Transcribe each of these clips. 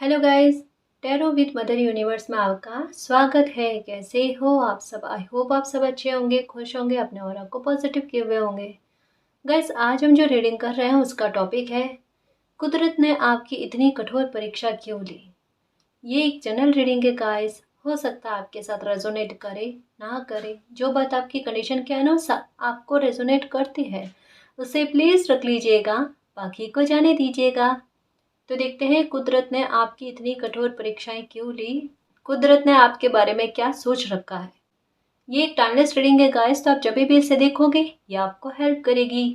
Hello guys. Tarot with mother universe में आपका स्वागत है। कैसे हो आप सब? आई होप आप सब अच्छे होंगे, खुश होंगे, अपने और आपको पॉजिटिव किए हुए होंगे। गाइस, आज हम जो रीडिंग कर रहे हैं उसका टॉपिक है कुदरत ने आपकी इतनी कठोर परीक्षा क्यों ली। ये एक जनरल रीडिंग है गाइस। हो सकता है आपके साथ रेजोनेट करे ना करे। जो बात आपकी कंडीशन के अनुसार आपको रेजोनेट करती है उसे प्लीज़ रख लीजिएगा, बाकी को जाने दीजिएगा। तो देखते हैं कुदरत ने आपकी इतनी कठोर परीक्षाएं क्यों ली। कुदरत ने आपके बारे में क्या सोच रखा है। ये एक टाइमलेस रीडिंग है गाइस, तो आप जब भी इसे देखोगे ये आपको हेल्प करेगी।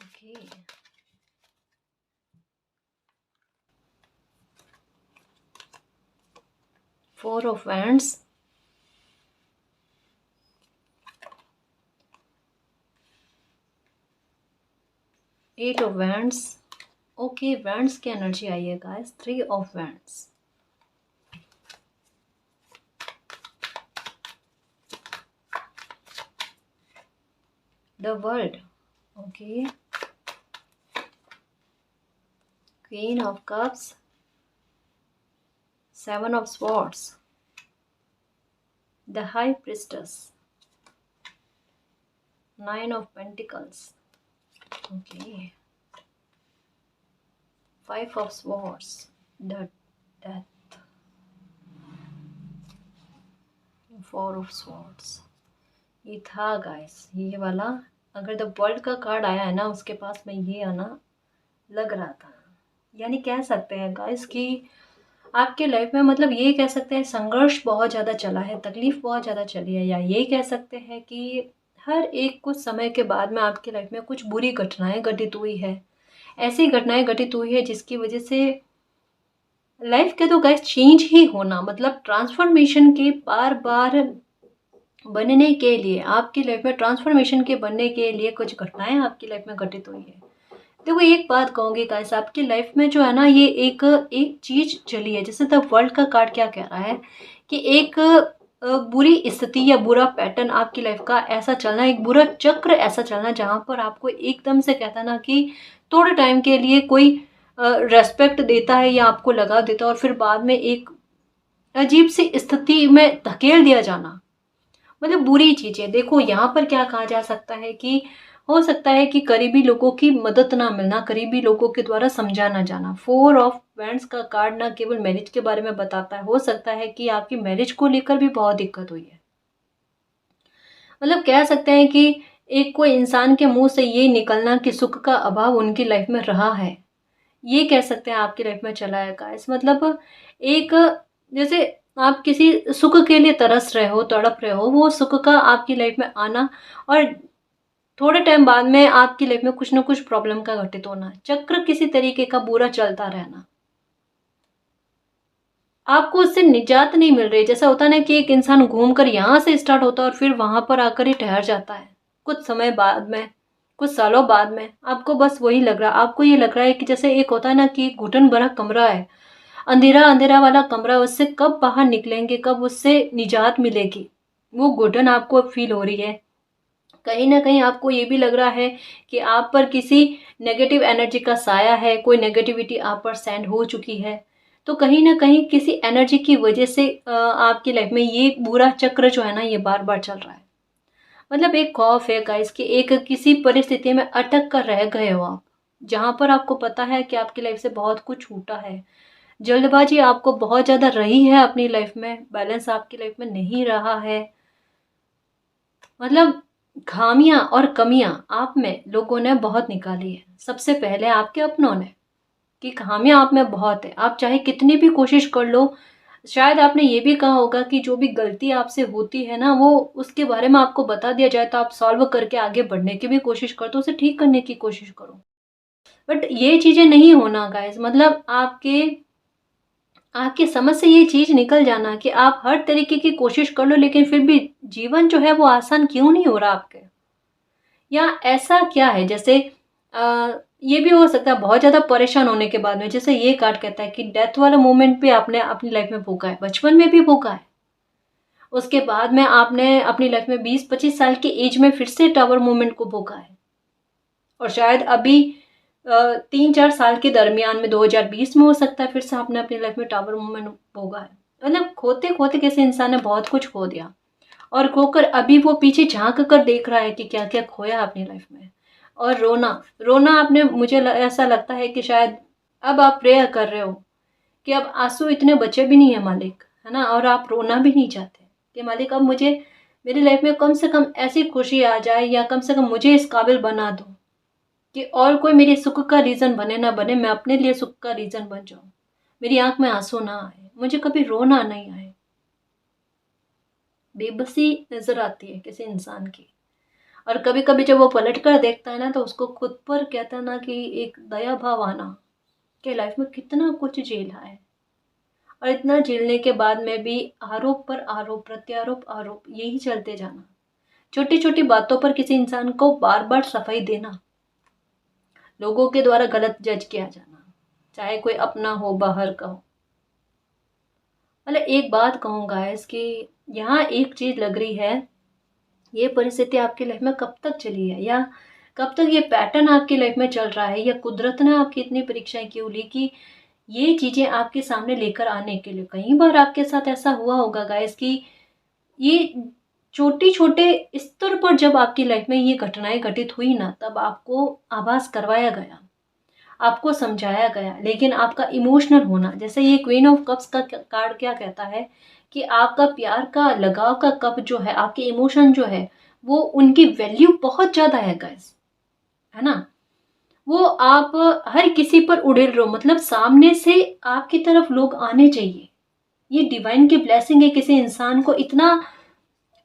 Okay, 4 of wands, 8 of wands. Okay, wands की एनर्जी आई है guys. 3 of wands, the world. Okay, queen of cups, 7 of swords, the high priestess, 9 of pentacles. Okay, 5 of swords, the death, 4 of swords. ये था guys, ये वाला। अगर the world का card आया है ना उसके पास में ये आना लग रहा था। यानी कह सकते हैं गाइस कि आपके लाइफ में मतलब ये कह सकते हैं संघर्ष बहुत ज़्यादा चला है, तकलीफ बहुत ज़्यादा चली है, या ये कह सकते हैं कि हर एक कुछ समय के बाद में आपकी लाइफ में कुछ बुरी घटनाएं घटित हुई है। ऐसी घटनाएं घटित हुई है जिसकी वजह से लाइफ के तो गाइस चेंज ही होना, मतलब ट्रांसफॉर्मेशन के बार बार बनने के लिए, आपकी लाइफ में ट्रांसफॉर्मेशन के बनने के लिए कुछ घटनाएं आपकी लाइफ में घटित हुई है। देखो, एक बात कहूँगी गाइस, आपकी लाइफ में जो है ना ये एक एक चीज़ चली है। जैसे द वर्ल्ड का कार्ड क्या कह रहा है कि एक बुरी स्थिति या बुरा पैटर्न आपकी लाइफ का ऐसा चलना, एक बुरा चक्र ऐसा चलना जहाँ पर आपको एकदम से कहता ना कि थोड़े टाइम के लिए कोई रेस्पेक्ट देता है या आपको लगा देता है और फिर बाद में एक अजीब सी स्थिति में धकेल दिया जाना, मतलब बुरी चीज़ें। देखो, यहाँ पर क्या कहा जा सकता है कि हो सकता है कि करीबी लोगों की मदद ना मिलना, करीबी लोगों के द्वारा समझा ना जाना। 4 ऑफ वैंड्स का कार्ड ना केवल मैरिज के बारे में बताता है, हो सकता है कि आपकी मैरिज को लेकर भी बहुत दिक्कत हुई है। मतलब कह सकते हैं कि एक कोई इंसान के मुंह से ये निकलना कि सुख का अभाव उनकी लाइफ में रहा है, ये कह सकते हैं आपकी लाइफ में चला है गाइस। मतलब एक, जैसे आप किसी सुख के लिए तरस रहे हो, तड़प रहे हो, वो सुख का आपकी लाइफ में आना और थोड़े टाइम बाद में आपकी लाइफ में कुछ ना कुछ प्रॉब्लम का घटित होना, चक्र किसी तरीके का बुरा चलता रहना, आपको उससे निजात नहीं मिल रही। जैसा होता है ना कि एक इंसान घूमकर यहाँ से स्टार्ट होता है और फिर वहां पर आकर ही ठहर जाता है। कुछ समय बाद में, कुछ सालों बाद में आपको बस वही लग रहा है। आपको ये लग रहा है कि जैसे एक होता है ना कि घुटन भरा कमरा है, अंधेरा अंधेरा वाला कमरा, उससे कब बाहर निकलेंगे, कब उससे निजात मिलेगी, वो घुटन आपको फील हो रही है। कहीं ना कहीं आपको ये भी लग रहा है कि आप पर किसी नेगेटिव एनर्जी का साया है, कोई नेगेटिविटी आप पर सेंड हो चुकी है। तो कहीं ना कहीं किसी एनर्जी की वजह से आपकी लाइफ में ये बुरा चक्र जो है ना ये बार बार चल रहा है। मतलब एक खौफ है गाइस कि एक किसी परिस्थिति में अटक कर रह गए हो आप, जहां पर आपको पता है कि आपकी लाइफ से बहुत कुछ छूटा है। जल्दबाजी आपको बहुत ज़्यादा रही है अपनी लाइफ में, बैलेंस आपकी लाइफ में नहीं रहा है। मतलब खामियां और कमियां आप में लोगों ने बहुत निकाली है। सबसे पहले आपके अपनों ने, कि खामियां आप में बहुत है, आप चाहे कितनी भी कोशिश कर लो। शायद आपने ये भी कहा होगा कि जो भी गलती आपसे होती है ना वो उसके बारे में आपको बता दिया जाए तो आप सॉल्व करके आगे बढ़ने की भी कोशिश करो, तो उसे ठीक करने की कोशिश करो। बट ये चीजें नहीं होना गाइस। मतलब आपके आपकी समझ से ये चीज निकल जाना कि आप हर तरीके की कोशिश कर लो लेकिन फिर भी जीवन जो है वो आसान क्यों नहीं हो रहा आपके, या ऐसा क्या है। जैसे ये भी हो सकता है बहुत ज़्यादा परेशान होने के बाद में, जैसे ये कार्ड कहता है कि डेथ वाला मोमेंट भी आपने अपनी लाइफ में भोगा है, बचपन में भी भोगा है। उसके बाद में आपने अपनी लाइफ में 20-25 साल की एज में फिर से टावर मूवमेंट को भोगा है, और शायद अभी 3-4 साल के दरमियान में 2020 में हो सकता है फिर से आपने अपनी लाइफ में टावर मूवमेंट भोगा है। मतलब खोते खोते किसी इंसान ने बहुत कुछ खो दिया, और खोकर अभी वो पीछे झांक कर देख रहा है कि क्या क्या खोया अपनी लाइफ में। और रोना रोना आपने, मुझे ऐसा लगता है कि शायद अब आप प्रेयर कर रहे हो कि अब आंसू इतने बचे भी नहीं है मालिक, है ना, और आप रोना भी नहीं चाहते कि मालिक अब मुझे मेरी लाइफ में कम से कम ऐसी खुशी आ जाए, या कम से कम मुझे इस काबिल बना दो कि और कोई मेरे सुख का रीज़न बने ना बने, मैं अपने लिए सुख का रीज़न बन जाऊं। मेरी आंख में आंसू ना आए, मुझे कभी रोना नहीं आए। बेबसी नजर आती है किसी इंसान की, और कभी कभी जब वो पलट कर देखता है ना, तो उसको खुद पर कहता है ना कि एक दया भाव आना कि लाइफ में कितना कुछ झेला है, और इतना झेलने के बाद में भी आरोप पर आरोप, प्रत्यारोप, आरोप, यही चलते जाना। छोटी छोटी बातों पर किसी इंसान को बार बार सफाई देना, लोगों के द्वारा गलत जज किया जाना, चाहे कोई अपना हो बाहर का हो। मतलब एक बात कहूँगा इसकी, यहाँ एक चीज लग रही है, ये परिस्थिति आपकी लाइफ में कब तक चली है, या कब तक ये पैटर्न आपकी लाइफ में चल रहा है, या कुदरत ने आपकी इतनी परीक्षाएं क्यों ली कि ये चीजें आपके सामने लेकर आने के लिए। कई बार आपके साथ ऐसा हुआ होगा गाइस कि ये छोटे छोटे स्तर पर जब आपकी लाइफ में ये घटनाएं घटित हुई ना, तब आपको आभास करवाया गया, आपको समझाया गया, लेकिन आपका इमोशनल होना, जैसे ये क्वीन ऑफ कप्स का कार्ड क्या कहता है कि आपका प्यार का लगाव का कप जो है, आपके इमोशन जो है, वो उनकी वैल्यू बहुत ज्यादा है गाइस, है ना। वो आप हर किसी पर उड़ेल रहे हो, मतलब सामने से आपकी तरफ लोग आने चाहिए। ये डिवाइन की ब्लेसिंग है, किसी इंसान को इतना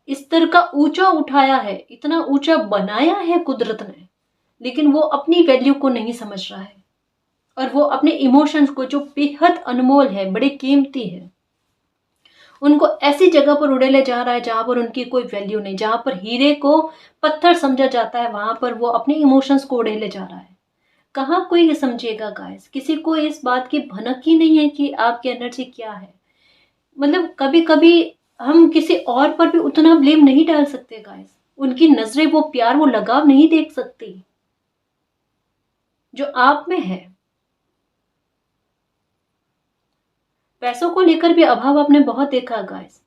स्तर का ऊंचा उठाया है, इतना ऊंचा बनाया है कुदरत ने, लेकिन वो अपनी वैल्यू को नहीं समझ रहा है, और वो अपने इमोशंस को, जो बेहद अनमोल है, बड़े कीमती है, उनको ऐसी जगह पर उड़ेले जा रहा है जहां पर उनकी कोई वैल्यू नहीं। जहां पर हीरे को पत्थर समझा जाता है, वहां पर वो अपने इमोशंस को उड़ेले जा रहा है। कहाँ कोई ये समझेगा गाइस, किसी को इस बात की भनक ही नहीं है कि आपकी एनर्जी क्या है। मतलब कभी कभी हम किसी और पर भी उतना ब्लेम नहीं डाल सकते गाइस, उनकी नजरें, वो प्यार, वो लगाव नहीं देख सकती जो आप में है। पैसों को लेकर भी अभाव आपने बहुत देखा गाइस,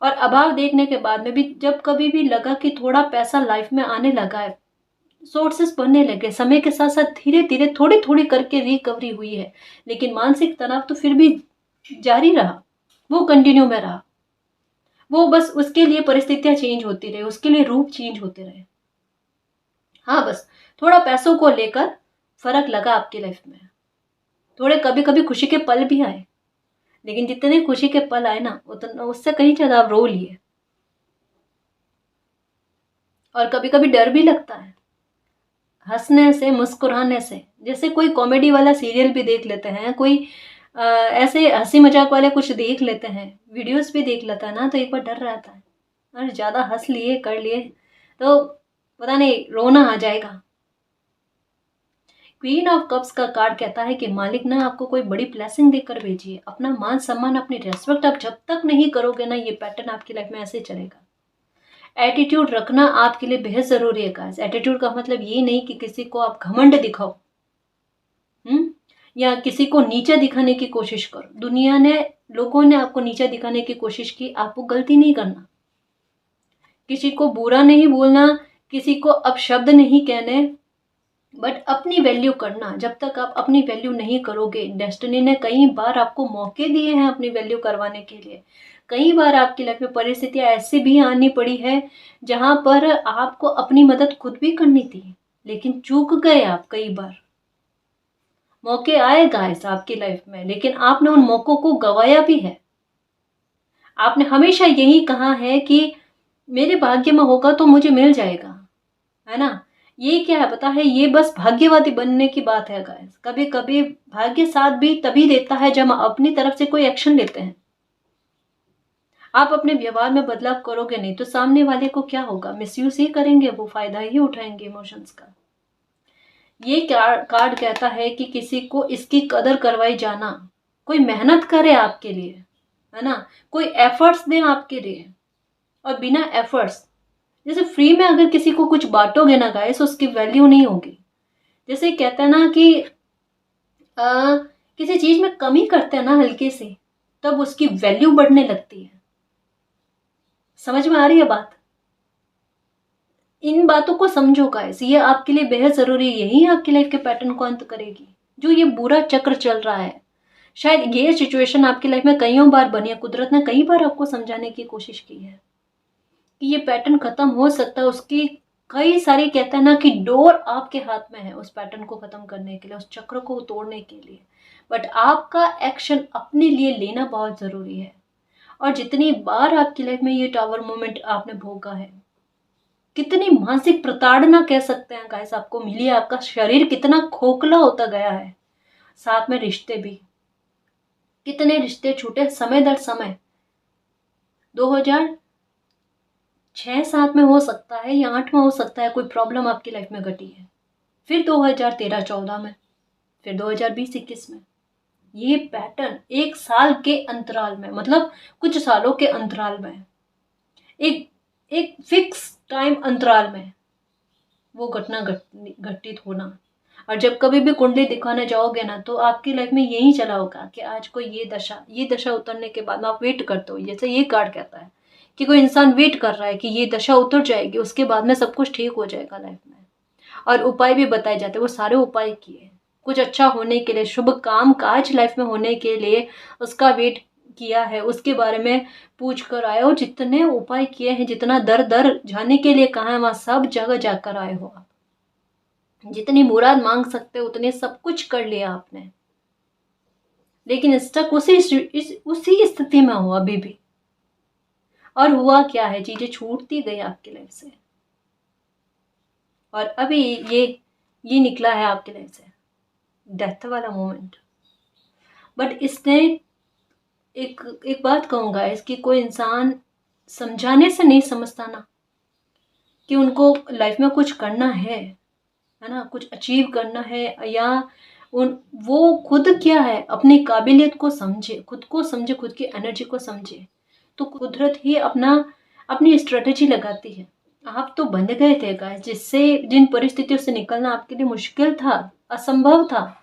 और अभाव देखने के बाद में भी जब कभी भी लगा कि थोड़ा पैसा लाइफ में आने लगा है, सोर्सेस बनने लगे, समय के साथ साथ धीरे धीरे थोड़ी थोड़ी करके रिकवरी हुई है, लेकिन मानसिक तनाव तो फिर भी जारी रहा, वो कंटिन्यू में रहा। वो बस उसके लिए परिस्थितियां चेंज होती रही, उसके लिए रूप चेंज होते रहे। हाँ, बस थोड़ा पैसों को लेकर फर्क लगा आपकी लाइफ में, थोड़े कभी कभी खुशी के पल भी आए, लेकिन जितने खुशी के पल आए ना, उतना उससे कहीं ज्यादा आप रो लिए। और कभी कभी डर भी लगता है, हंसने से, मुस्कुराने से, जैसे कोई कॉमेडी वाला सीरियल भी देख लेते हैं, कोई ऐसे हंसी मजाक वाले कुछ देख लेते हैं, वीडियोस भी देख लेता है ना, तो एक बार डर रहता है, अरे ज्यादा हंस लिए कर लिए तो पता नहीं रोना आ जाएगा। क्वीन ऑफ कप्स का कार्ड कहता है कि मालिक ने आपको कोई बड़ी ब्लेसिंग देकर भेजी है। अपना मान सम्मान, अपनी रेस्पेक्ट आप जब तक नहीं करोगे ना, ये पैटर्न आपकी लाइफ में ऐसे चलेगा। एटीट्यूड रखना आपके लिए बेहद जरूरी है गाइस। एटीट्यूड का मतलब ये नहीं कि किसी को आप घमंड दिखाओ, या किसी को नीचा दिखाने की कोशिश करो। दुनिया ने, लोगों ने आपको नीचा दिखाने की कोशिश की, आपको गलती नहीं करना, किसी को बुरा नहीं बोलना, किसी को अपशब्द नहीं कहने, बट अपनी वैल्यू करना। जब तक आप अपनी वैल्यू नहीं करोगे, डेस्टिनी ने कई बार आपको मौके दिए हैं अपनी वैल्यू करवाने के लिए। कई बार आपकी लाइफ में परिस्थितियां ऐसी भी आनी पड़ी है जहां पर आपको अपनी मदद खुद भी करनी थी, लेकिन चूक गए आप कई बार। मौके आए गाइस आपकी लाइफ में, लेकिन आपने उन मौकों को गवाया भी है। आपने हमेशा यही कहा है कि मेरे भाग्य में होगा तो मुझे मिल जाएगा, है ना। ये क्या है पता है, ये बस भाग्यवादी बनने की बात है गाइस। कभी कभी भाग्य साथ भी तभी देता है जब हम अपनी तरफ से कोई एक्शन लेते हैं। आप अपने व्यवहार में बदलाव करोगे नहीं तो सामने वाले को क्या होगा, मिसयूज ही करेंगे, वो फायदा ही उठाएंगे इमोशंस का। ये कार्ड कहता है कि किसी को इसकी कदर करवाई जाना, कोई मेहनत करे आपके लिए, है ना, कोई एफर्ट्स दें आपके लिए। और बिना एफर्ट्स, जैसे फ्री में अगर किसी को कुछ बांटोगे ना गाइस, उसकी वैल्यू नहीं होगी। जैसे कहते हैं ना कि किसी चीज में कमी करते हैं ना हल्के से, तब उसकी वैल्यू बढ़ने लगती है। समझ में आ रही है बात? इन बातों को समझो गाइस, ये आपके लिए बेहद जरूरी है। यही आपकी लाइफ के पैटर्न को अंत करेगी। जो ये बुरा चक्र चल रहा है, शायद ये सिचुएशन आपकी लाइफ में कईयों बार बनी है, कुदरत ने कई बार आपको समझाने की कोशिश की है कि ये पैटर्न खत्म हो सकता है। उसकी कई सारी, कहता है ना कि डोर आपके हाथ में है उस पैटर्न को खत्म करने के लिए, उस चक्र को तोड़ने के लिए। बट आपका एक्शन अपने लिए लेना बहुत जरूरी है। और जितनी बार आपकी लाइफ में ये टावर मोमेंट आपने भोगा है, कितनी मानसिक प्रताड़ना कह सकते हैं गाइस आपको मिली है, आपका शरीर कितना खोखला होता गया है, साथ में रिश्ते भी, कितने रिश्ते छूटे समय दर समय। 2006-7 में हो सकता है या 8 में हो सकता है कोई प्रॉब्लम आपकी लाइफ में घटी है, फिर 2013-14 में, फिर 2020-21 में। ये पैटर्न एक साल के अंतराल में, मतलब कुछ सालों के अंतराल में, एक एक फिक्स टाइम अंतराल में वो घटना घटित होना। और जब कभी भी कुंडली दिखाने जाओगे ना, तो आपकी लाइफ में यही चला होगा कि आज को ये दशा उतरने के बाद में आप वेट करते हो। जैसे ये कार्ड कहता है कि कोई इंसान वेट कर रहा है कि ये दशा उतर जाएगी, उसके बाद में सब कुछ ठीक हो जाएगा लाइफ में। और उपाय भी बताए जाते हैं, वो सारे उपाय किए कुछ अच्छा होने के लिए, शुभ काम काज लाइफ में होने के लिए उसका वेट किया है, उसके बारे में पूछ कर आए हो, जितने उपाय किए हैं, जितना दर दर जाने के लिए कहा है, वहां सब जगह जाकर आए हो आप। जितनी मुराद मांग सकते हो उतने सब कुछ कर लिया आपने, लेकिन स्टक उसी स्थिति में हो अभी भी। और हुआ क्या है, चीजें छूटती गई आपकी लाइफ से, और अभी ये निकला है आपकी लाइफ से डेथ वाला मोमेंट। बट इसने एक एक बात कहूंगा, इसकी कोई इंसान समझाने से नहीं समझता ना कि उनको लाइफ में कुछ करना है ना, कुछ अचीव करना है, या उन वो खुद क्या है, अपनी काबिलियत को समझे, खुद को समझे, खुद की एनर्जी को समझे, तो कुदरत ही अपनी स्ट्रेटेजी लगाती है। आप तो बंध गए थे गाइस, जिन परिस्थितियों से निकलना आपके लिए मुश्किल था, असंभव था।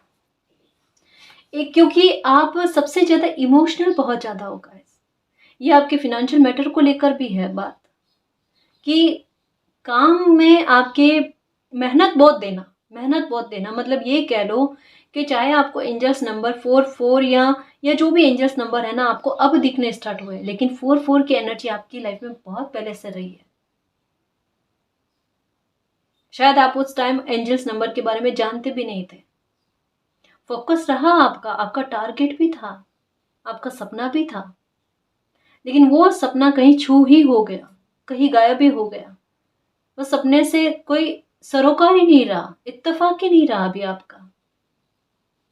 एक, क्योंकि आप सबसे ज्यादा इमोशनल बहुत ज्यादा हो गाइस। ये आपके फिनेंशियल मैटर को लेकर भी है बात, कि काम में आपके मेहनत बहुत देना, मतलब ये कह लो कि चाहे आपको एंजल्स नंबर 4 4 या जो भी एंजल्स नंबर है ना, आपको अब दिखने स्टार्ट हुए, लेकिन 4 4 की एनर्जी आपकी लाइफ में बहुत पहले से रही है। शायद आप उस टाइम एंजल्स नंबर के बारे में जानते भी नहीं थे। फोकस रहा आपका टारगेट भी था, आपका सपना भी था, लेकिन वो सपना कहीं छू ही हो गया, कहीं गायब ही हो गया। वो सपने से कोई सरोकार ही नहीं रहा, इत्तेफाक ही नहीं रहा अभी आपका।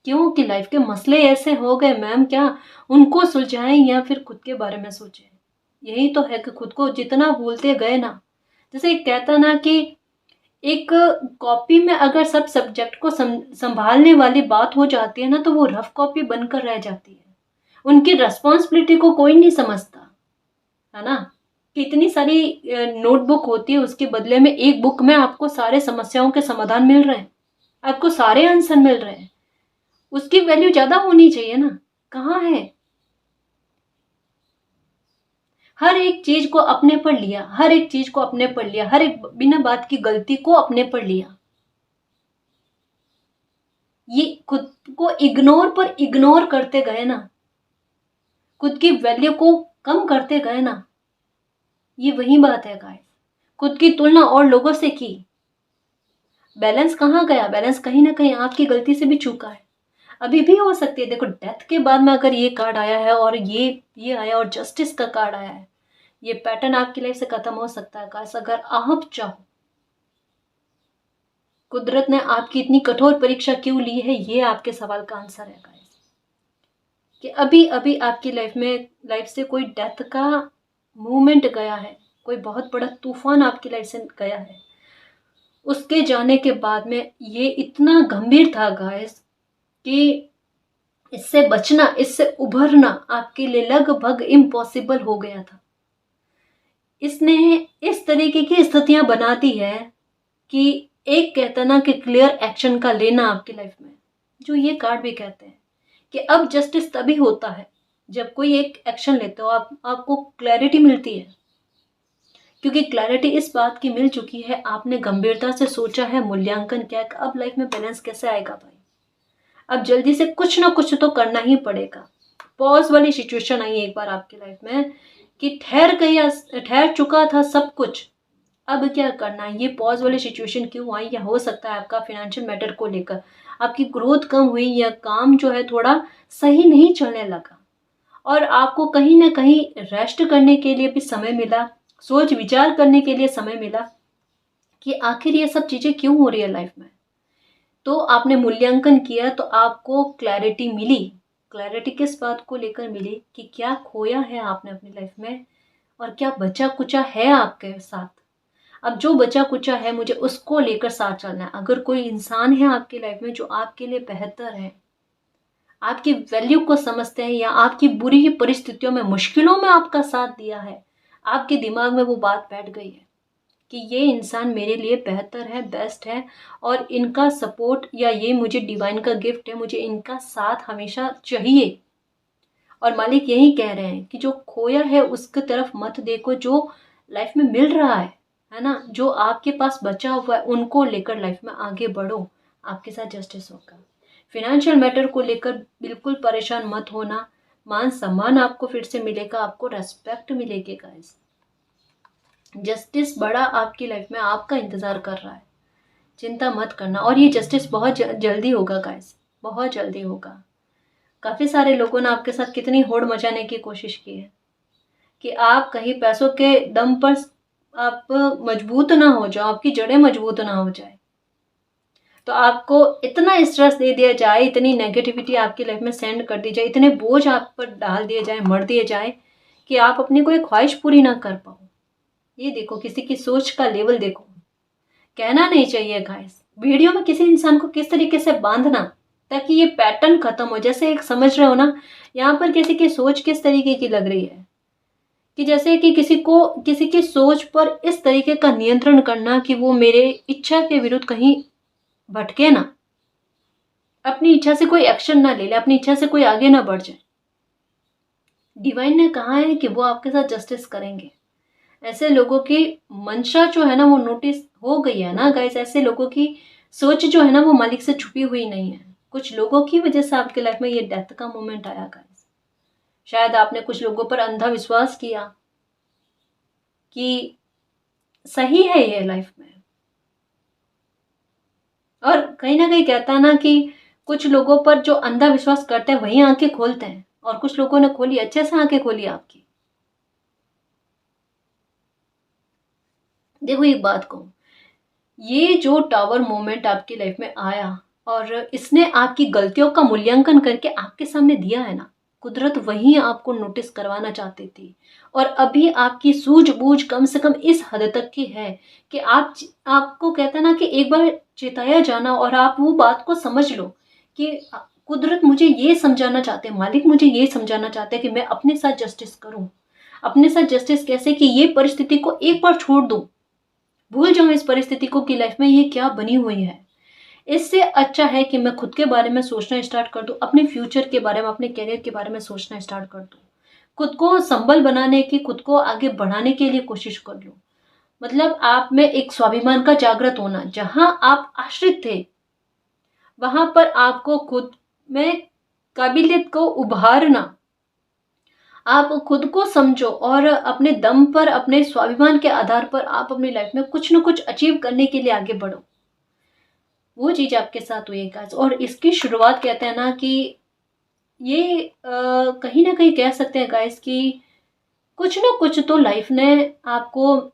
क्यों कि लाइफ के मसले ऐसे हो गए मैम, क्या उनको सुलझाएं या फिर खुद के बारे में सोचें? यही तो है कि खुद को जितना भूलते गए ना, जैसे एक कहता ना कि एक कॉपी में अगर सब सब्जेक्ट को संभालने वाली बात हो जाती है ना, तो वो रफ कॉपी बनकर रह जाती है। उनकी रेस्पॉन्सिबिलिटी को कोई नहीं समझता, है ना। कितनी सारी नोटबुक होती है, उसके बदले में एक बुक में आपको सारे समस्याओं के समाधान मिल रहे हैं, आपको सारे आंसर मिल रहे हैं। उसकी वैल्यू ज्यादा होनी चाहिए ना, कहाँ है? हर एक चीज को अपने पर लिया, हर एक चीज को अपने पर लिया, हर एक बिना बात की गलती को अपने पर लिया। ये खुद को इग्नोर पर इग्नोर करते गए ना, खुद की वैल्यू को कम करते गए ना, ये वही बात है गाइस। खुद की तुलना और लोगों से की, बैलेंस कहाँ गया? बैलेंस कहीं ना कहीं आपकी गलती से भी चूका है। अभी भी हो सकती है, देखो डेथ के बाद में अगर ये कार्ड आया है और ये आया और जस्टिस का कार्ड आया है, ये पैटर्न आपकी लाइफ से खत्म हो सकता है गाइस, अगर आप चाहो। कुदरत ने आपकी इतनी कठोर परीक्षा क्यों ली है, ये आपके सवाल का आंसर है गाइस। कि अभी अभी आपकी लाइफ से कोई डेथ का मूवमेंट गया है, कोई बहुत बड़ा तूफान आपकी लाइफ से गया है। उसके जाने के बाद में ये इतना गंभीर था गाइस कि इससे बचना, इससे उभरना आपके लिए लगभग इम्पॉसिबल हो गया था। इसने इस तरीके की स्थितियां बना दी है कि एक कहता ना कि क्लियर एक्शन का लेना आपकी लाइफ में, जो ये कार्ड भी कहते हैं कि अब जस्टिस तभी होता है जब कोई एक एक्शन लेते हो, आपको क्लैरिटी मिलती है। क्योंकि क्लैरिटी इस बात की मिल चुकी है, आपने गंभीरता से सोचा है, मूल्यांकन किया कि अब लाइफ में बैलेंस कैसे आएगा भाई, अब जल्दी से कुछ ना कुछ तो करना ही पड़ेगा। पॉज वाली सिचुएशन आई एक बार आपकी लाइफ में कि ठहर चुका था सब कुछ, अब क्या करना है। ये पॉज वाली सिचुएशन क्यों आई, या हो सकता है आपका फिनेंशियल मैटर को लेकर आपकी ग्रोथ कम हुई, या काम जो है थोड़ा सही नहीं चलने लगा, और आपको कहीं ना कहीं रेस्ट करने के लिए भी समय मिला, सोच विचार करने के लिए समय मिला कि आखिर ये सब चीज़ें क्यों हो रही है लाइफ में। तो आपने मूल्यांकन किया तो आपको क्लैरिटी मिली। क्लैरिटी किस बात को लेकर मिली कि क्या खोया है आपने अपनी लाइफ में और क्या बचा कुचा है आपके साथ। अब जो बचा कुचा है मुझे उसको लेकर साथ चलना है। अगर कोई इंसान है आपकी लाइफ में जो आपके लिए बेहतर है, आपकी वैल्यू को समझते हैं, या आपकी बुरी परिस्थितियों में, मुश्किलों में आपका साथ दिया है, आपके दिमाग में वो बात बैठ गई है कि ये इंसान मेरे लिए बेहतर है, बेस्ट है, और इनका सपोर्ट या ये मुझे डिवाइन का गिफ्ट है, मुझे इनका साथ हमेशा चाहिए। और मालिक यही कह रहे हैं कि जो खोया है उसकी तरफ मत देखो, जो लाइफ में मिल रहा है ना, जो आपके पास बचा हुआ है उनको लेकर लाइफ में आगे बढ़ो, आपके साथ जस्टिस होगा। फिनेंशियल मैटर को लेकर बिल्कुल परेशान मत होना, मान सम्मान आपको फिर से मिलेगा, आपको रेस्पेक्ट मिलेगी गाइस। जस्टिस बड़ा आपकी लाइफ में आपका इंतजार कर रहा है, चिंता मत करना। और ये जस्टिस बहुत जल्दी होगा गाइस, बहुत जल्दी होगा। काफी सारे लोगों ने आपके साथ कितनी होड़ मचाने की कोशिश की है कि आप कहीं पैसों के दम पर आप मजबूत ना हो जाओ, आपकी जड़ें मजबूत ना हो जाए, तो आपको इतना स्ट्रेस दे दिया जाए, इतनी नेगेटिविटी आपकी लाइफ में सेंड कर दी जाए, इतने बोझ आप पर डाल दिए जाए, मर दिए जाए कि आप अपनी कोई ख्वाहिश पूरी ना कर पाओ। ये देखो, किसी की सोच का लेवल देखो। कहना नहीं चाहिए गाइस, वीडियो में किसी इंसान को किस तरीके से बांधना ताकि ये पैटर्न खत्म हो। जैसे एक समझ रहे हो ना, यहाँ पर किसी की सोच किस तरीके की लग रही है कि जैसे कि किसी की सोच पर इस तरीके का नियंत्रण करना कि वो मेरे इच्छा के विरुद्ध कहीं भटके ना, अपनी इच्छा से कोई एक्शन ना ले ले, अपनी इच्छा से कोई आगे ना बढ़ जाए। डिवाइन ने कहा है कि वो आपके साथ जस्टिस करेंगे। ऐसे लोगों की मंशा जो है ना वो नोटिस हो गई है ना गाइस। ऐसे लोगों की सोच जो है ना वो मालिक से छुपी हुई नहीं है। कुछ लोगों की वजह से आपके लाइफ में ये डेथ का मोमेंट आया गाइस। शायद आपने कुछ लोगों पर अंधा विश्वास किया कि सही है ये लाइफ में, और कहीं ना कहीं कहता है ना कि कुछ लोगों पर जो अंधा विश्वास करते हैं वही आंखें खोलते हैं, और कुछ लोगों ने खोली, अच्छे से आंखें खोली आपकी। देखो एक बात कहूं, ये जो टावर मोमेंट आपकी लाइफ में आया और इसने आपकी गलतियों का मूल्यांकन करके आपके सामने दिया है ना, कुदरत वही आपको नोटिस करवाना चाहती थी। और अभी आपकी सूझबूझ कम से कम इस हद तक की है कि आपको कहता ना कि एक बार चेताया जाना और आप वो बात को समझ लो कि कुदरत मुझे ये समझाना चाहते हैं, मालिक मुझे ये समझाना चाहते हैं कि मैं अपने साथ जस्टिस करूं। अपने साथ जस्टिस कैसे कि ये परिस्थिति को एक बार छोड़ दूं, भूल जाऊं इस परिस्थिति को कि लाइफ में ये क्या बनी हुई है। इससे अच्छा है कि मैं खुद के बारे में सोचना स्टार्ट कर दूं, अपने फ्यूचर के बारे में, अपने करियर के बारे में सोचना स्टार्ट कर दूं, खुद को संबल बनाने की, खुद को आगे बढ़ाने के लिए कोशिश कर लूं। मतलब आप में एक स्वाभिमान का जागृत होना, जहां आप आश्रित थे वहां पर आपको खुद में काबिलियत को उभारना। आप खुद को समझो और अपने दम पर, अपने स्वाभिमान के आधार पर आप अपनी लाइफ में कुछ ना कुछ अचीव करने के लिए आगे बढ़ो। वो चीज आपके साथ हुई है गाइस। और इसकी शुरुआत कहते हैं ना कि ये कहीं ना कहीं कह सकते हैं गाइस कि कुछ ना कुछ तो लाइफ ने आपको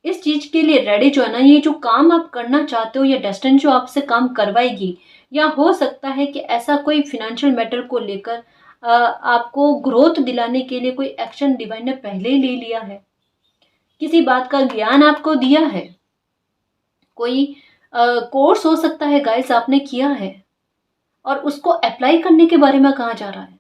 इस चीज के लिए रेडी, जो है ना, ये जो काम आप करना चाहते हो, या डेस्टिनी जो आपसे काम करवाएगी, या हो सकता है कि ऐसा कोई फिनेंशियल मैटर को लेकर आपको ग्रोथ दिलाने के लिए कोई एक्शन डिवाइन ने पहले ही ले लिया है। किसी बात का ज्ञान आपको दिया है, कोई कोर्स हो सकता है गाइस आपने किया है, और उसको अप्लाई करने के बारे में कहाँ जा रहा है?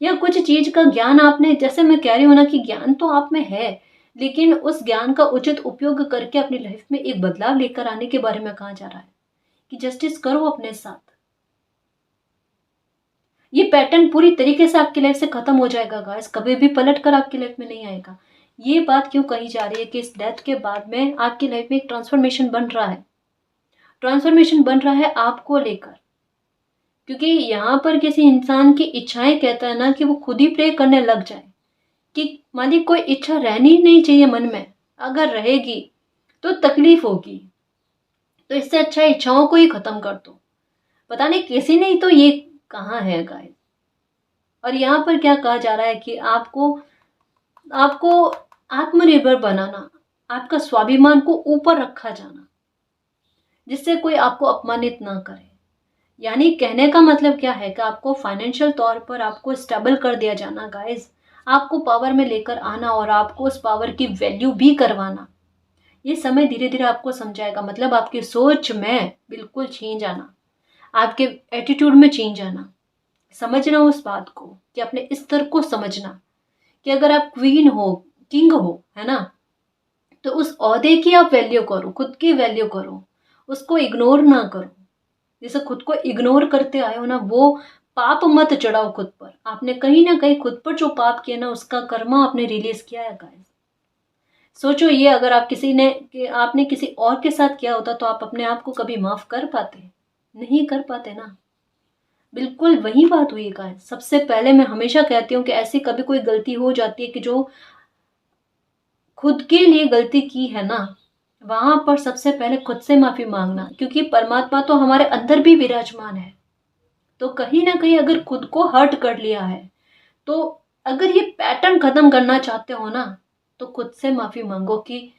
या कुछ चीज का ज्ञान आपने, जैसे मैं कह रही हूँ ना कि ज्ञान तो आप में है, लेकिन उस ज्ञान का उचित उपयोग करके अपनी लाइफ में एक बदलाव लेकर आने के बारे में कहाँ जा रहा है? कि जस्टिस करो अपने साथ। ये पैटर्न पूरी तरीके से आपकी लाइफ से खत्म हो जाएगा गाइस, कभी भी पलट कर आपकी लाइफ में नहीं आएगा। ये बात क्यों कही जा रही है कि इस डेथ के बाद में आपकी लाइफ में एक ट्रांसफॉर्मेशन बन रहा है, ट्रांसफॉर्मेशन बन रहा है आपको लेकर। क्योंकि यहाँ पर किसी इंसान की इच्छाएं, कहता है ना कि वो खुद ही प्रे करने लग जाए कि मालिक कोई इच्छा रहनी नहीं चाहिए मन में, अगर रहेगी तो तकलीफ होगी, तो इससे अच्छा इच्छाओं को ही खत्म कर दो। पता नहीं किसी ने ही तो ये कहा है गाइस। और यहाँ पर क्या कहा जा रहा है कि आपको आपको आत्मनिर्भर बनाना, आपका स्वाभिमान को ऊपर रखा जाना, जिससे कोई आपको अपमानित ना करे। यानी कहने का मतलब क्या है कि आपको फाइनेंशियल तौर पर आपको स्टेबल कर दिया जाना गाइस, आपको पावर में लेकर आना और आपको उस पावर की वैल्यू भी करवाना। ये समय धीरे धीरे आपको समझाएगा, मतलब आपकी सोच में बिल्कुल चेंज आना, आपके एटीट्यूड में चेंज आना, समझना उस बात को कि अपने स्तर को समझना कि अगर आप क्वीन हो, किंग हो, है ना, तो उस ओहदे की आप वैल्यू करो, खुद की वैल्यू करो, उसको इग्नोर ना करो। जैसे खुद को इग्नोर करते आए हो ना, वो पाप मत चढ़ाओ खुद पर। आपने कहीं ना कहीं खुद पर जो पाप किया ना, उसका कर्मा आपने रिलीज किया है गाइस। सोचो ये, अगर आप आपने किसी और के साथ किया होता तो आप अपने आप को कभी माफ कर पाते? नहीं कर पाते ना। बिल्कुल वही बात हुई गाइस। सबसे पहले मैं हमेशा कहती हूँ कि ऐसी कभी कोई गलती हो जाती है कि जो खुद के लिए गलती की है ना, वहां पर सबसे पहले खुद से माफी मांगना, क्योंकि परमात्मा तो हमारे अंदर भी विराजमान है। तो कहीं ना कहीं अगर खुद को हर्ट कर लिया है, तो अगर ये पैटर्न खत्म करना चाहते हो ना, तो खुद से माफी मांगो कि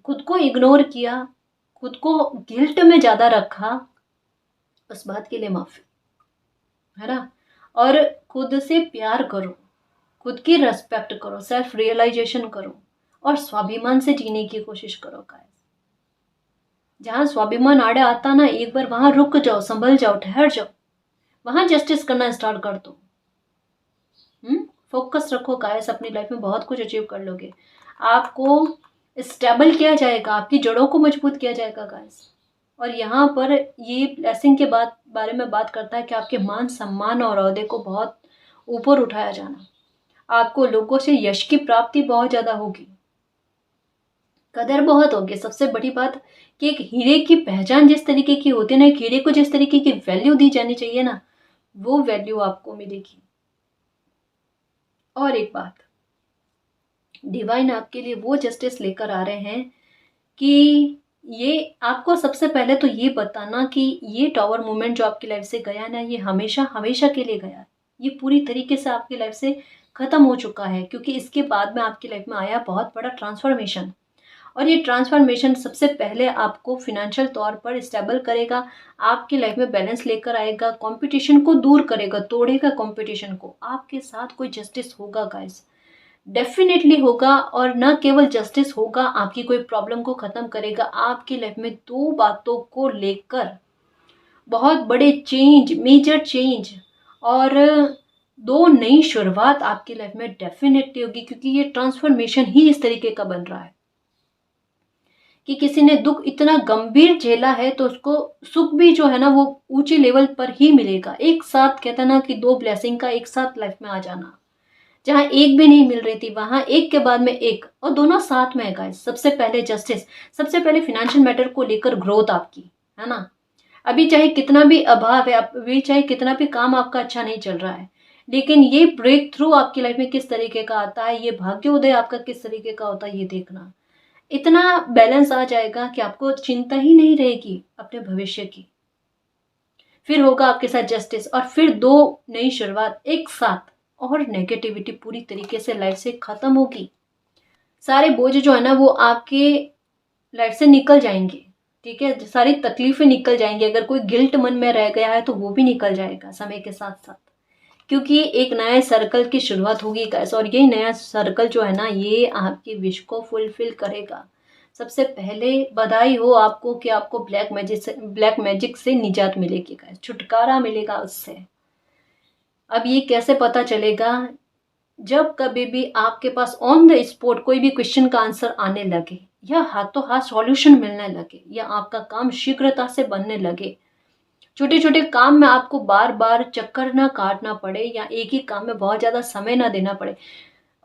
खुद को इग्नोर किया, खुद को गिल्ट में ज्यादा रखा, उस बात के लिए माफी, है ना। और खुद से प्यार करो, खुद की रेस्पेक्ट करो, सेल्फ रियलाइजेशन करो और स्वाभिमान से जीने की कोशिश करो गाइस। जहां स्वाभिमान आड़े आता ना, एक बार वहां रुक जाओ, संभल जाओ, ठहर जाओ, वहां जस्टिस करना स्टार्ट कर दो। फोकस रखो गाइस, अपनी लाइफ में बहुत कुछ अचीव कर लोगे। आपको स्टेबल किया जाएगा, आपकी जड़ों को मजबूत किया जाएगा गाइस। और यहाँ पर ये ब्लेसिंग के बारे में बात करता है कि आपके मान सम्मान और ओहदे को बहुत ऊपर उठाया जाना, आपको लोगों से यश की प्राप्ति बहुत ज्यादा होगी, कदर बहुत होगी। सबसे बड़ी बात कि एक हीरे की पहचान जिस तरीके की होती है ना, एक हीरे को जिस तरीके की वैल्यू दी जानी चाहिए ना, वो वैल्यू आपको मिलेगी। और एक बात, डिवाइन आपके लिए वो जस्टिस लेकर आ रहे हैं कि ये आपको सबसे पहले तो ये बताना कि ये टॉवर मोमेंट जो आपकी लाइफ से गया ना, ये हमेशा हमेशा के लिए गया, ये पूरी तरीके से आपकी लाइफ से खत्म हो चुका है। क्योंकि इसके बाद में आपकी लाइफ में आया बहुत बड़ा ट्रांसफॉर्मेशन, और ये ट्रांसफॉर्मेशन सबसे पहले आपको फिनेंशियल तौर पर स्टेबल करेगा, आपकी लाइफ में बैलेंस लेकर आएगा, कंपटीशन को दूर करेगा, तोड़ेगा कंपटीशन को। आपके साथ कोई जस्टिस होगा गाइस, डेफिनेटली होगा। और न केवल जस्टिस होगा, आपकी कोई प्रॉब्लम को खत्म करेगा। आपकी लाइफ में दो बातों को लेकर बहुत बड़े चेंज, मेजर चेंज और दो नई शुरुआत आपकी लाइफ में डेफिनेटली होगी। क्योंकि ये ट्रांसफॉर्मेशन ही इस तरीके का बन रहा है कि किसी ने दुख इतना गंभीर झेला है तो उसको सुख भी जो है ना, वो ऊंचे लेवल पर ही मिलेगा। एक साथ, कहता ना कि दो ब्लेसिंग का एक साथ लाइफ में आ जाना, जहां एक भी नहीं मिल रही थी वहां एक के बाद में एक, और दोनों साथ में है गाइस। सबसे पहले जस्टिस, सबसे पहले फिनेंशियल मैटर को लेकर ग्रोथ आपकी, है ना। अभी चाहे कितना भी अभाव है, अभी चाहे कितना भी काम आपका अच्छा नहीं चल रहा है, लेकिन ये ब्रेक थ्रू आपकी लाइफ में किस तरीके का आता है, ये भाग्योदय आपका किस तरीके का होता है, ये देखना। इतना बैलेंस आ जाएगा कि आपको चिंता ही नहीं रहेगी अपने भविष्य की। फिर होगा आपके साथ जस्टिस, और फिर दो नई शुरुआत एक साथ, और नेगेटिविटी पूरी तरीके से लाइफ से खत्म होगी। सारे बोझ जो है ना, वो आपके लाइफ से निकल जाएंगे, ठीक है। सारी तकलीफें निकल जाएंगी। अगर कोई गिल्ट मन में रह गया है तो वो भी निकल जाएगा समय के साथ साथ, क्योंकि एक नए सर्कल की शुरुआत होगी गाइस। और ये नया सर्कल जो है ना, ये आपकी विश को फुलफिल करेगा। सबसे पहले बधाई हो आपको कि आपको ब्लैक मैजिक से निजात मिलेगी गाइस, छुटकारा मिलेगा उससे। अब ये कैसे पता चलेगा? जब कभी भी आपके पास ऑन द स्पॉट कोई भी क्वेश्चन का आंसर आने लगे, या हाथों हाथ सॉल्यूशन मिलने लगे, या आपका काम शीघ्रता से बनने लगे, छोटे छोटे काम में आपको बार बार चक्कर ना काटना पड़े, या एक ही काम में बहुत ज़्यादा समय ना देना पड़े,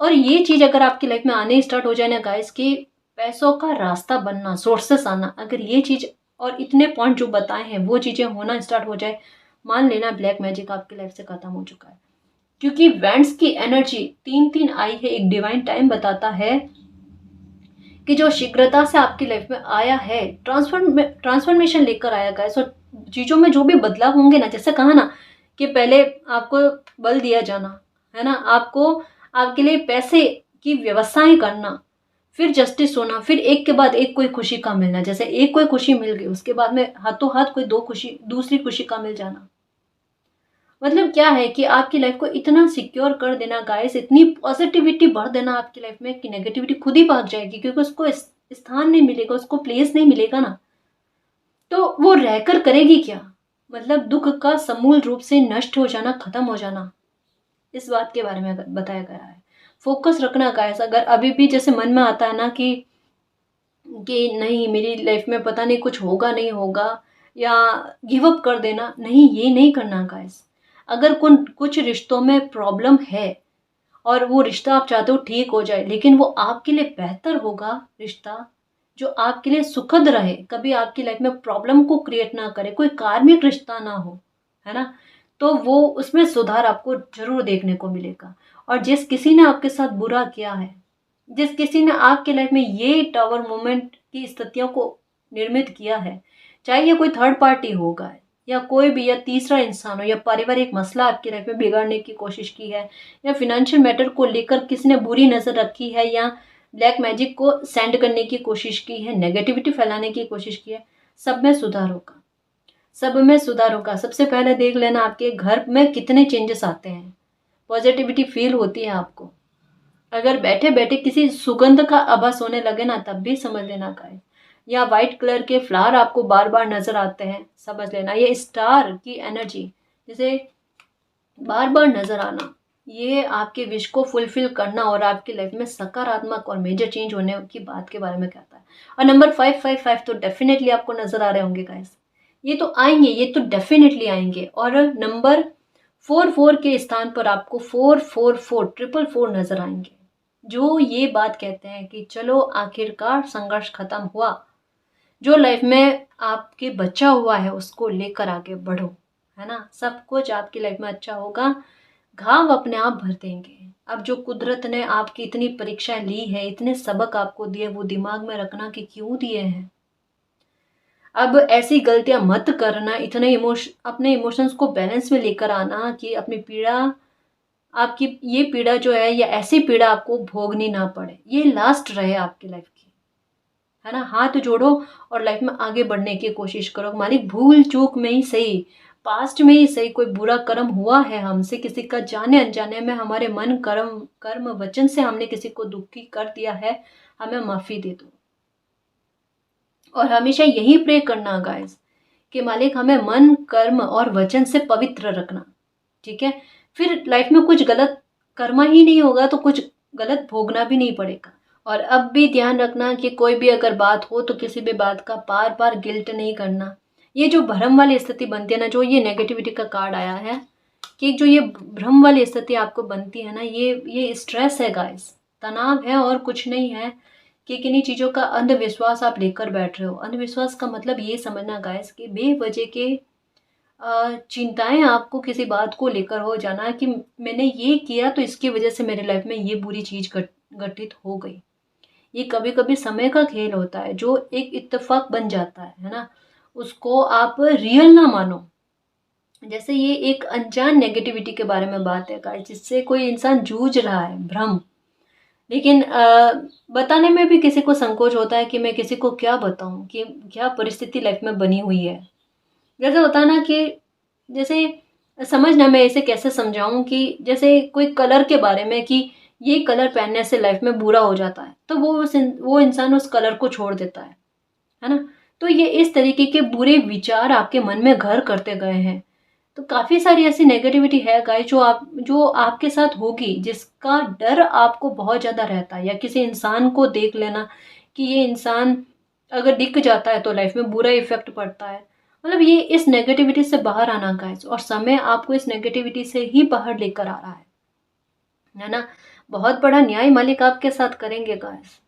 और ये चीज़ अगर आपकी लाइफ में आने स्टार्ट हो जाए ना गाइस, कि पैसों का रास्ता बनना, सोर्सेस आना, अगर ये चीज़ और इतने पॉइंट जो बताए हैं वो चीज़ें होना स्टार्ट हो जाए, मान लेना ब्लैक मैजिक आपकी लाइफ से खत्म हो चुका है। क्योंकि वेंट्स की एनर्जी 3-3 आई है, एक डिवाइन टाइम बताता है कि जो शीघ्रता से आपकी लाइफ में आया है, ट्रांसफॉर्मेशन लेकर आया गाइस, और चीज़ों में जो भी बदलाव होंगे ना, जैसे कहा ना कि पहले आपको बल दिया जाना है ना, आपको आपके लिए पैसे की व्यवस्थाएं करना, फिर जस्टिस होना, फिर एक के बाद एक कोई खुशी का मिलना, जैसे एक कोई खुशी मिल गई उसके बाद में हाथों हाथ कोई दूसरी खुशी का मिल जाना। मतलब क्या है कि आपकी लाइफ को इतना सिक्योर कर देना गाइस, इतनी पॉजिटिविटी भर देना आपकी लाइफ में कि नेगेटिविटी खुद ही भाग जाएगी, क्योंकि उसको स्थान नहीं मिलेगा, उसको प्लेस नहीं मिलेगा ना, तो वो रहकर करेगी क्या? मतलब दुख का समूल रूप से नष्ट हो जाना, खत्म हो जाना, इस बात के बारे में बताया गया है। फोकस रखना गाइस, अगर अभी भी जैसे मन में आता है ना कि नहीं मेरी लाइफ में पता नहीं कुछ होगा नहीं होगा, या गिव अप कर देना, नहीं ये नहीं करना गाइस। अगर कुछ रिश्तों में प्रॉब्लम है और वो रिश्ता आप चाहते हो ठीक हो जाए, लेकिन वो आपके लिए बेहतर होगा रिश्ता, जो आपके लिए सुखद रहे, कभी आपकी लाइफ में प्रॉब्लम को क्रिएट ना करे, कोई कार्मिक रिश्ता ना हो, है ना, तो वो उसमें सुधार आपको जरूर देखने को मिलेगा। और जिस किसी ने आपके साथ बुरा किया है, जिस किसी ने आपके लाइफ में ये टावर मोमेंट की स्थितियों को निर्मित किया है, चाहे ये कोई थर्ड पार्टी होगा, या कोई भी, या तीसरा इंसान हो, या पारिवारिक मसला आपकी लाइफ में बिगाड़ने की कोशिश की है, या फिनेंशियल मैटर को लेकर किसी ने बुरी नज़र रखी है, या ब्लैक मैजिक को सेंड करने की कोशिश की है, नेगेटिविटी फैलाने की कोशिश की है, सब में सुधार होगा, सब में सुधार होगा। सबसे पहले देख लेना आपके घर में कितने चेंजेस आते हैं, पॉजिटिविटी फील होती है आपको। अगर बैठे बैठे किसी सुगंध का आभास होने लगे ना, तब भी समझ लेना गाइस, या वाइट कलर के फ्लावर आपको बार बार नजर आते हैं, समझ लेना ये स्टार की एनर्जी जैसे बार बार नजर आना, ये आपके विश को फुलफिल करना और आपकी लाइफ में सकारात्मक और मेजर चेंज होने की बात के बारे में कहता है। और नंबर 555 तो डेफिनेटली आपको नजर आ रहे होंगे गाइस, ये तो आएंगे, ये तो डेफिनेटली आएंगे। और नंबर 44 के स्थान पर आपको 444 ट्रिपल 4 नजर आएंगे, जो ये बात कहते हैं कि चलो आखिरकार संघर्ष खत्म हुआ, जो लाइफ में आपके बचा हुआ है उसको लेकर आगे बढ़ो, है ना, सब कुछ आपकी लाइफ में अच्छा होगा, घाव अपने आप भर देंगे। अब जो कुदरत ने आपकी इतनी परीक्षाएं ली है, इतने सबक आपको दिए, वो दिमाग में रखना कि क्यों दिए हैं। अब ऐसी गलतियां मत करना, अपने इमोशंस को बैलेंस में लेकर आना कि अपनी पीड़ा, आपकी ये पीड़ा जो है, या ऐसी पीड़ा आपको भोगनी ना पड़े, ये लास्ट रहे आपकी लाइफ की, है ना। हाथ जोड़ो और लाइफ में आगे बढ़ने की कोशिश करो। मालिक भूल चूक में ही सही, पास्ट में ही सही, कोई बुरा कर्म हुआ है हमसे, किसी का जाने अनजाने में, हमारे मन कर्म कर्म वचन से हमने किसी को दुखी कर दिया है, हमें माफी दे दो। और हमेशा यही प्रे करना गाइस कि मालिक हमें मन कर्म और वचन से पवित्र रखना, ठीक है। फिर लाइफ में कुछ गलत कर्मा ही नहीं होगा तो कुछ गलत भोगना भी नहीं पड़ेगा। और अब भी ध्यान रखना कि कोई भी अगर बात हो तो किसी भी बात का बार बार गिल्ट नहीं करना। ये जो भ्रम वाली स्थिति बनती है ना, जो ये नेगेटिविटी का कार्ड आया है कि जो ये भ्रम वाली स्थिति आपको बनती है ना, ये स्ट्रेस है गाइस, तनाव है और कुछ नहीं है, कि किन्हीं चीज़ों का अंधविश्वास आप लेकर बैठ रहे हो। अंधविश्वास का मतलब ये समझना गाइस कि बेवजह के चिंताएं आपको किसी बात को लेकर हो जाना कि मैंने ये किया तो इसकी वजह से मेरे लाइफ में ये बुरी चीज़ घटित हो गई। ये कभी कभी समय का खेल होता है, जो एक इत्तेफाक बन जाता है ना, उसको आप रियल ना मानो। जैसे ये एक अनजान नेगेटिविटी के बारे में बात है गाइस, जिससे कोई इंसान जूझ रहा है, भ्रम, लेकिन बताने में भी किसी को संकोच होता है कि मैं किसी को क्या बताऊं, कि क्या परिस्थिति लाइफ में बनी हुई है। जैसे होता है ना कि जैसे समझना, मैं इसे कैसे समझाऊं कि जैसे कोई कलर के बारे में कि ये कलर पहनने से लाइफ में बुरा हो जाता है, तो वो इंसान उस कलर को छोड़ देता है ना। तो ये इस तरीके के बुरे विचार आपके मन में घर करते गए हैं। तो काफ़ी सारी ऐसी नेगेटिविटी है गाइस जो आपके साथ होगी, जिसका डर आपको बहुत ज़्यादा रहता है, या किसी इंसान को देख लेना कि ये इंसान अगर दिख जाता है तो लाइफ में बुरा इफेक्ट पड़ता है। मतलब ये इस नेगेटिविटी से बाहर आना गाइस, और समय आपको इस नेगेटिविटी से ही बाहर लेकर आ रहा है ना। बहुत बड़ा न्याय मालिक आपके साथ करेंगे गाइस,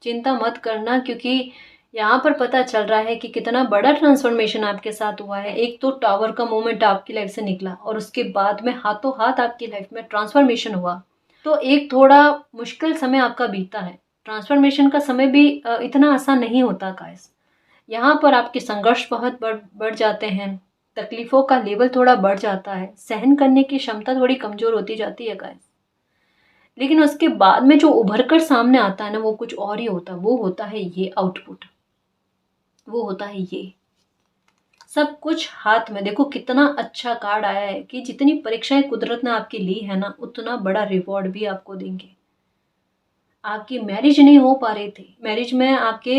चिंता मत करना, क्योंकि यहाँ पर पता चल रहा है कि कितना बड़ा ट्रांसफॉर्मेशन आपके साथ हुआ है। एक तो टावर का मोमेंट आपकी लाइफ से निकला, और उसके बाद में हाथों हाथ आपकी लाइफ में ट्रांसफॉर्मेशन हुआ। तो एक थोड़ा मुश्किल समय आपका बीता है। ट्रांसफॉर्मेशन का समय भी इतना आसान नहीं होता गाइस। यहाँ पर आपके संघर्ष बहुत बढ़ जाते हैं, तकलीफ़ों का लेवल थोड़ा बढ़ जाता है, सहन करने की क्षमता थोड़ी कमज़ोर होती जाती है गाइस। लेकिन उसके बाद में जो उभर कर सामने आता है ना, वो कुछ और ही होता है। वो होता है ये आउटपुट, वो होता है ये सब कुछ हाथ में। देखो कितना अच्छा कार्ड आया है कि जितनी परीक्षाएं कुदरत ने आपकी ली है ना, उतना बड़ा रिवॉर्ड भी आपको देंगे। आपकी मैरिज नहीं हो पा रही थी, मैरिज में आपके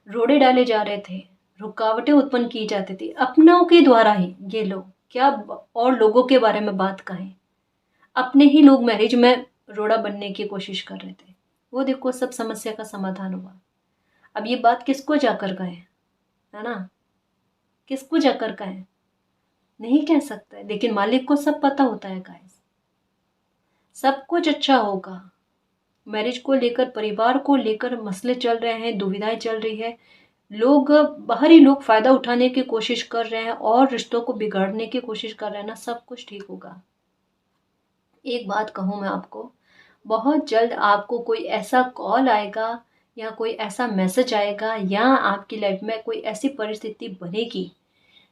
रोड़े डाले जा रहे थे, रुकावटें उत्पन्न की जाती थी अपनों के द्वारा ही। ये लोग क्या और लोगों के बारे में बात कहें, अपने ही लोग मैरिज में रोड़ा बनने की कोशिश कर रहे थे। वो देखो सब समस्या का समाधान हुआ। अब ये बात किसको जाकर कहें, है ना, किसको जाकर कहें, नहीं कह सकते, लेकिन मालिक को सब पता होता है गाइस। सब कुछ अच्छा होगा। मैरिज को लेकर, परिवार को लेकर मसले चल रहे हैं, दुविधाएं चल रही है, लोग बाहरी लोग फायदा उठाने की कोशिश कर रहे हैं और रिश्तों को बिगाड़ने की कोशिश कर रहे हैं ना, सब कुछ ठीक होगा। एक बात कहूँ मैं आपको, बहुत जल्द आपको कोई ऐसा कॉल आएगा या कोई ऐसा मैसेज आएगा, या आपकी लाइफ में कोई ऐसी परिस्थिति बनेगी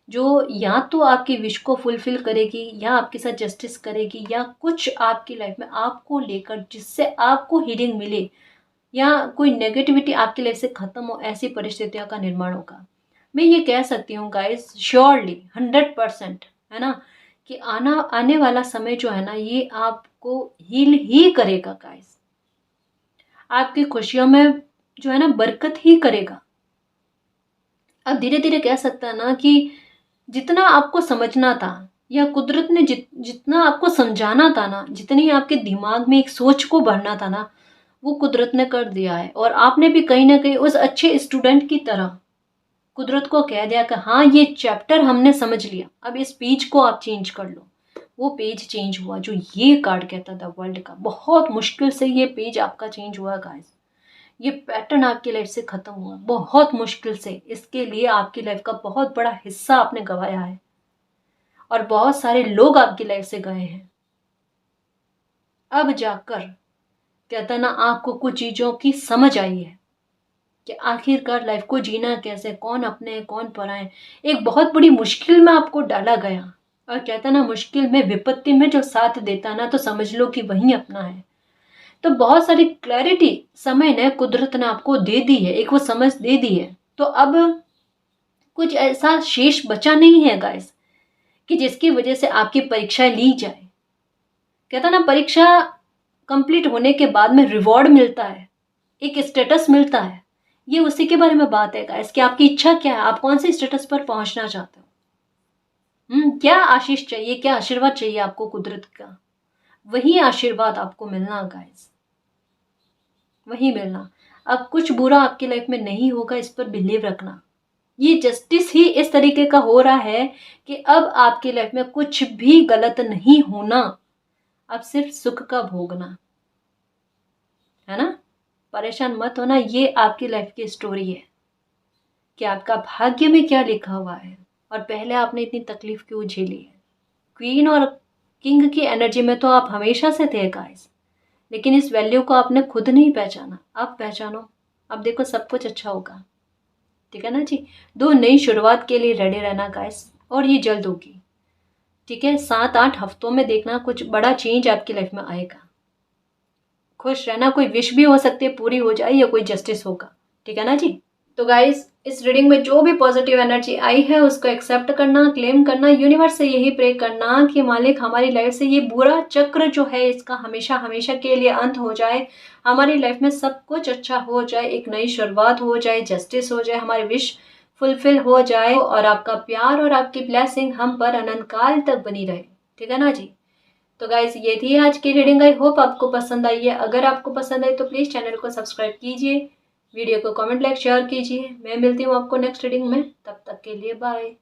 जो या तो आपकी विश को फुलफिल करेगी, या आपके साथ जस्टिस करेगी, या कुछ आपकी लाइफ में आपको लेकर जिससे आपको हीलिंग मिले, या कोई नेगेटिविटी आपकी लाइफ से ख़त्म हो, ऐसी परिस्थितियों का निर्माण होगा। मैं ये कह सकती हूँ गाइस श्योरली 100%, है ना, कि आने वाला समय जो है ना, ये आपको हील ही करेगा गाइस। आपकी खुशियों में जो है ना बरकत ही करेगा। अब धीरे धीरे कह सकता है ना कि जितना आपको समझना था, या कुदरत ने जितना आपको समझाना था ना, जितनी आपके दिमाग में एक सोच को भरना था ना, वो कुदरत ने कर दिया है। और आपने भी कहीं ना कहीं उस अच्छे स्टूडेंट की तरह कुदरत को कह दिया कि हाँ ये चैप्टर हमने समझ लिया, अब इस पेज को आप चेंज कर लो। वो पेज चेंज हुआ जो ये कार्ड कहता था वर्ल्ड का। बहुत मुश्किल से ये पेज आपका चेंज हुआ गाइस। ये पैटर्न आपकी लाइफ से खत्म हुआ बहुत मुश्किल से। इसके लिए आपकी लाइफ का बहुत बड़ा हिस्सा आपने गंवाया है, और बहुत सारे लोग आपकी लाइफ से गए हैं। अब जाकर कहता ना आपको कुछ चीज़ों की समझ आई है कि आखिरकार लाइफ को जीना कैसे, कौन अपने कौन पराए। एक बहुत बड़ी मुश्किल में आपको डाला गया, और कहता ना मुश्किल में, विपत्ति में जो साथ देता ना, तो समझ लो कि वही अपना है। तो बहुत सारी क्लैरिटी समय ने, कुदरत ने आपको दे दी है, एक वो समझ दे दी है। तो अब कुछ ऐसा शेष बचा नहीं है गाइस कि जिसकी वजह से आपकी परीक्षा ली जाए। कहता ना परीक्षा कंप्लीट होने के बाद में रिवॉर्ड मिलता है, एक स्टेटस मिलता है। ये उसी के बारे में बात है गाइस कि आपकी इच्छा क्या है, आप कौन से स्टेटस पर पहुंचना चाहते हो। क्या आशीष चाहिए, क्या आशीर्वाद चाहिए आपको कुदरत का, वही आशीर्वाद आपको मिलना गाइस, वही मिलना। अब कुछ बुरा आपकी लाइफ में नहीं होगा, इस पर बिलीव रखना। ये जस्टिस ही इस तरीके का हो रहा है कि अब आपकी लाइफ में कुछ भी गलत नहीं होना, अब सिर्फ सुख का भोगना, है ना। परेशान मत होना, ये आपकी लाइफ की स्टोरी है कि आपका भाग्य में क्या लिखा हुआ है, और पहले आपने इतनी तकलीफ क्यों झेली है। क्वीन और किंग की एनर्जी में तो आप हमेशा से थे गाइस, लेकिन इस वैल्यू को आपने खुद नहीं पहचाना। अब पहचानो, अब देखो सब कुछ अच्छा होगा, ठीक है ना जी। दो नई शुरुआत के लिए रेडी रहना गाइस, और ये जल्द होगी, ठीक है। 7-8 हफ्तों में देखना कुछ बड़ा चेंज आपकी लाइफ में आएगा। खुश रहना, कोई विश भी हो सकती है पूरी हो जाए, या कोई जस्टिस होगा, ठीक है ना जी। तो गाइस इस रीडिंग में जो भी पॉजिटिव एनर्जी आई है उसको एक्सेप्ट करना, क्लेम करना, यूनिवर्स से यही प्रे करना कि मालिक हमारी लाइफ से ये बुरा चक्र जो है इसका हमेशा हमेशा के लिए अंत हो जाए, हमारी लाइफ में सब कुछ अच्छा हो जाए, एक नई शुरुआत हो जाए, जस्टिस हो जाए, हमारी विश फुलफिल हो जाए और आपका प्यार और आपकी ब्लेसिंग हम पर अनंत काल तक बनी रहे। ठीक है ना जी। तो गाइज ये थी आज की रीडिंग। आई होप आपको पसंद आई है। अगर आपको पसंद आई तो प्लीज़ चैनल को सब्सक्राइब कीजिए, वीडियो को कमेंट लाइक शेयर कीजिए। मैं मिलती हूँ आपको नेक्स्ट रीडिंग में, तब तक के लिए बाय।